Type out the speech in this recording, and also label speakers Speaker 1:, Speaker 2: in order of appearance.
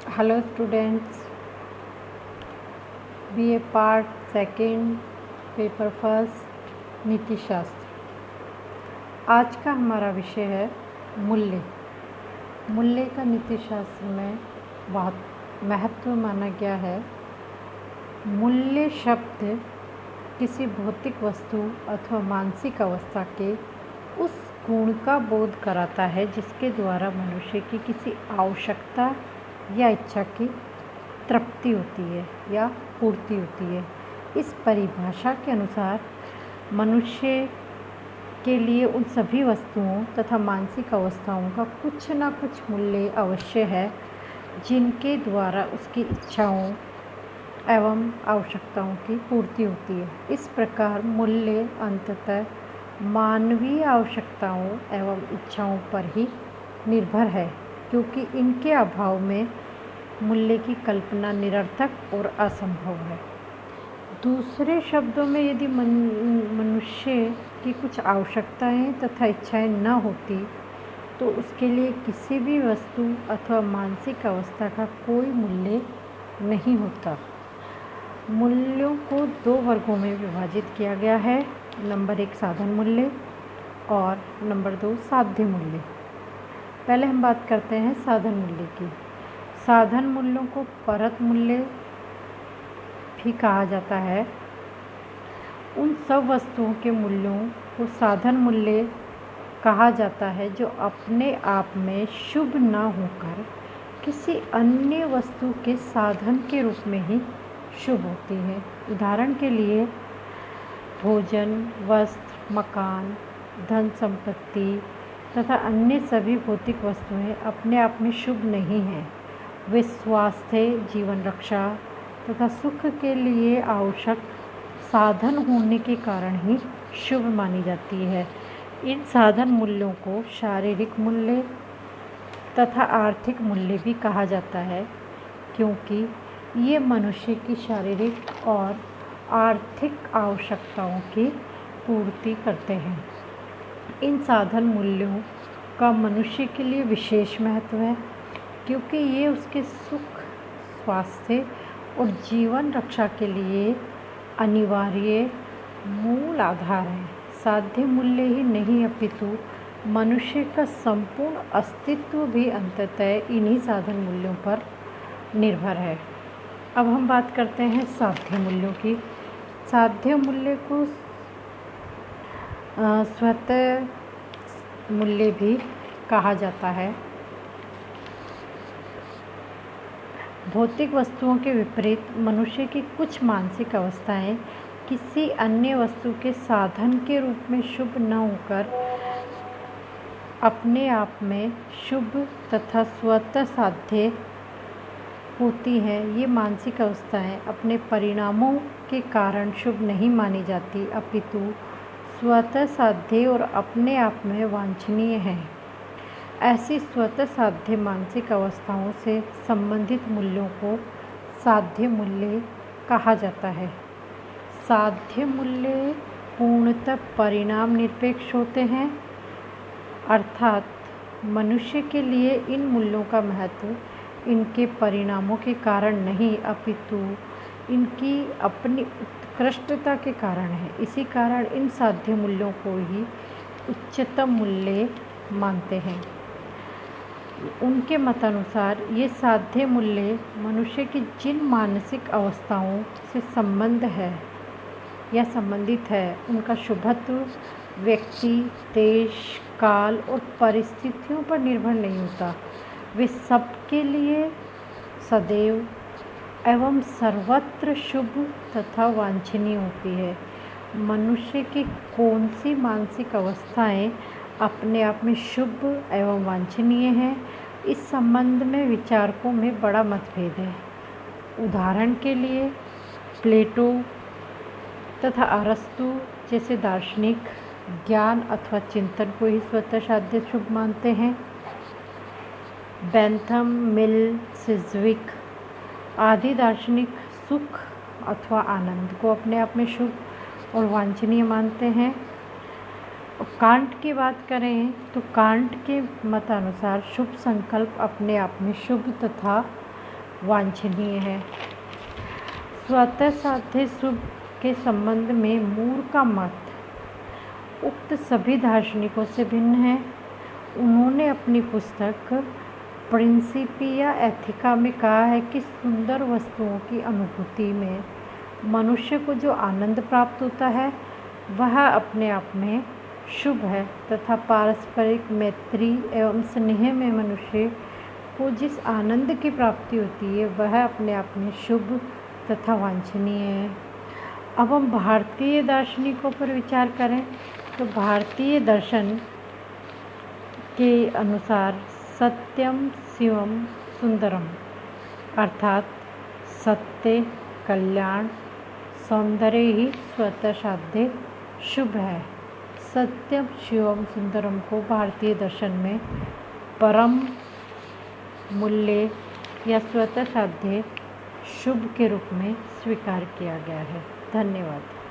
Speaker 1: Hello students, BA part second, paper first, नीति शास्त्र। आज का हमारा विषय है मूल्य। मूल्य का नीति शास्त्र में बहुत महत्व माना गया है। मूल्य शब्द किसी भौतिक वस्तु अथवा मानसिक अवस्था के उस गुण का बोध कराता है जिसके द्वारा मनुष्य की किसी आवश्यकता या इच्छा की तृप्ति होती है या पूर्ति होती है। इस परिभाषा के अनुसार मनुष्य के लिए उन सभी वस्तुओं तथा मानसिक अवस्थाओं का कुछ न कुछ मूल्य अवश्य है जिनके द्वारा उसकी इच्छाओं एवं आवश्यकताओं की पूर्ति होती है। इस प्रकार मूल्य अंततः मानवीय आवश्यकताओं एवं इच्छाओं पर ही निर्भर है, क्योंकि इनके अभाव में मूल्य की कल्पना निरर्थक और असंभव है। दूसरे शब्दों में, यदि मनुष्य की कुछ आवश्यकताएं तथा इच्छाएं न होती तो उसके लिए किसी भी वस्तु अथवा मानसिक अवस्था का कोई मूल्य नहीं होता। मूल्यों को दो वर्गों में विभाजित किया गया है। नंबर 1 साधन मूल्य और नंबर 2 साध्य मूल्य। पहले हम बात करते हैं साधन मूल्य की। साधन मूल्यों को परत मूल्य भी कहा जाता है। उन सब वस्तुओं के मूल्यों को साधन मूल्य कहा जाता है जो अपने आप में शुभ न होकर किसी अन्य वस्तु के साधन के रूप में ही शुभ होती है। उदाहरण के लिए भोजन, वस्त्र, मकान, धन संपत्ति तथा अन्य सभी भौतिक वस्तुएं अपने आप में शुभ नहीं हैं। वे स्वास्थ्य, जीवन रक्षा तथा सुख के लिए आवश्यक साधन होने के कारण ही शुभ मानी जाती है। इन साधन मूल्यों को शारीरिक मूल्य तथा आर्थिक मूल्य भी कहा जाता है, क्योंकि ये मनुष्य की शारीरिक और आर्थिक आवश्यकताओं की पूर्ति करते हैं। इन साधन मूल्यों का मनुष्य के लिए विशेष महत्व है, क्योंकि ये उसके सुख, स्वास्थ्य और जीवन रक्षा के लिए अनिवार्य मूल आधार है। साध्य मूल्य ही नहीं अपितु मनुष्य का संपूर्ण अस्तित्व भी अंततः इन्हीं साधन मूल्यों पर निर्भर है। अब हम बात करते हैं साध्य मूल्यों की। साध्य मूल्य को स्वतः मूल्य भी कहा जाता है। भौतिक वस्तुओं के विपरीत मनुष्य की कुछ मानसिक अवस्थाएं किसी अन्य वस्तु के साधन के रूप में शुभ न होकर अपने आप में शुभ तथा स्वतः साध्य होती हैं। ये मानसिक अवस्थाएं अपने परिणामों के कारण शुभ नहीं मानी जाती, अपितु स्वतः साध्य और अपने आप में वांछनीय हैं। ऐसी स्वतः साध्य मानसिक अवस्थाओं से संबंधित मूल्यों को साध्य मूल्य कहा जाता है। साध्य मूल्य पूर्णतः परिणाम निरपेक्ष होते हैं, अर्थात मनुष्य के लिए इन मूल्यों का महत्व इनके परिणामों के कारण नहीं, अपितु इनकी अपनी उत्कृष्टता के कारण है। इसी कारण इन साध्य मूल्यों को ही उच्चतम मूल्य मानते हैं। उनके मतानुसार ये साध्य मूल्य मनुष्य की जिन मानसिक अवस्थाओं से संबंध है या संबंधित है, उनका शुभत्व व्यक्ति, देश, काल और परिस्थितियों पर निर्भर नहीं होता। वे सबके लिए सदैव एवं सर्वत्र शुभ तथा वांछनीय होती है। मनुष्य की कौन सी मानसिक अवस्थाएं अपने आप में शुभ एवं वांछनीय है, इस संबंध में विचारकों में बड़ा मतभेद है। उदाहरण के लिए प्लेटो तथा अरस्तु जैसे दार्शनिक ज्ञान अथवा चिंतन को ही स्वतः साध्य शुभ मानते हैं। बेंथम, मिल, सिज़विक आदि दार्शनिक सुख अथवा आनंद को अपने आप में शुभ और वांछनीय मानते हैं। कांट की बात करें तो कांट के मतानुसार शुभ संकल्प अपने आप में शुभ तथा वांछनीय है। स्वतः साध्य शुभ के संबंध में मूर का मत उक्त सभी दार्शनिकों से भिन्न है। उन्होंने अपनी पुस्तक प्रिंसिपिया एथिका में कहा है कि सुंदर वस्तुओं की अनुभूति में मनुष्य को जो आनंद प्राप्त होता है वह अपने आप में शुभ है तथा पारस्परिक मैत्री एवं स्नेह में मनुष्य को जिस आनंद की प्राप्ति होती है वह अपने आप में शुभ तथा वांछनीय है। अब हम भारतीय दार्शनिकों पर विचार करें तो भारतीय दर्शन के अनुसार सत्यम शिवम सुंदरम अर्थात सत्य, कल्याण, सौंदर्य ही स्वतः साध्य शुभ है। सत्यम शिवम सुंदरम को भारतीय दर्शन में परम मूल्य या स्वतः साध्य शुभ के रूप में स्वीकार किया गया है। धन्यवाद।